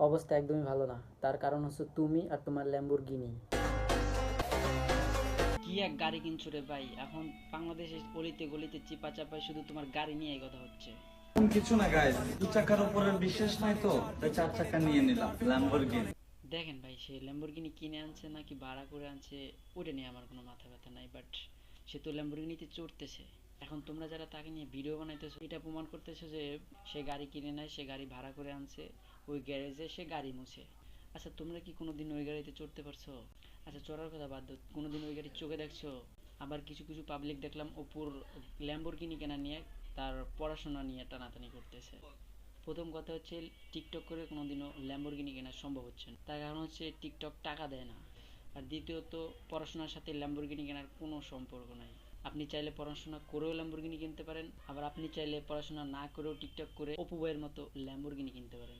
অবস্থা একদমই ভালো না, তার কারণ হচ্ছে তুমি আর তোমার ল্যাম্বরগিনি। কি এক গাড়ি কিনছো রে ভাই, এখন বাংলাদেশের অলিতে গলিতে চিপা চাপায় শুধু তোমার গাড়ি নিয়ে কথা হচ্ছে। কিছু না গাইস, দু চাকার উপরে বিশ্বাস নাই তো তাই 4 চাকা নিয়ে নিলাম ল্যাম্বরগিনি। দেখেন ভাই, সে ল্যাম্বরগিনি কিনে আনছে নাকি ভাড়া করে আনছে ওটা নিয়ে আমার কোনো মাথা ব্যথা নাই, বাট সে তো ল্যাম্বরগিনিতে চড়তেছে। এখন তোমরা যারা তাকে নিয়ে ভিডিও বানাইতেছো এটা প্রমাণ করতেছো যে সে গাড়ি কিনে নেয়, সে গাড়ি ভাড়া করে আনছে, ওই গ্যারেজে সে গাড়ি মুছে। আচ্ছা তোমরা কি কোনোদিন ওই গাড়িতে চড়তে পারছো? আচ্ছা চড়ার কথা বাদ দাও, কোনোদিন ওই গাড়ি চোখে দেখছো? আবার কিছু কিছু পাবলিক দেখলাম অপুর ল্যাম্বরগিনি কেনা নিয়ে তার পড়াশোনা নিয়ে টানাটানি করতেছে। প্রথম কথা হচ্ছে টিকটক করে কোনোদিনও ল্যাম্বরগিনি কেনা সম্ভব হচ্ছে না, তার কারণ হচ্ছে টিকটক টাকা দেয় না। আর দ্বিতীয়ত পড়াশোনার সাথে ল্যাম্বরগিনি কেনার কোনো সম্পর্ক নাই। আপনি চাইলে পড়াশোনা করেও ল্যাম্বরগিনি কিনতে পারেন, আবার আপনি চাইলে পড়াশোনা না করেও টিকটক করে অপু ভাইয়ের মতো ল্যাম্বরগিনি কিনতে পারেন।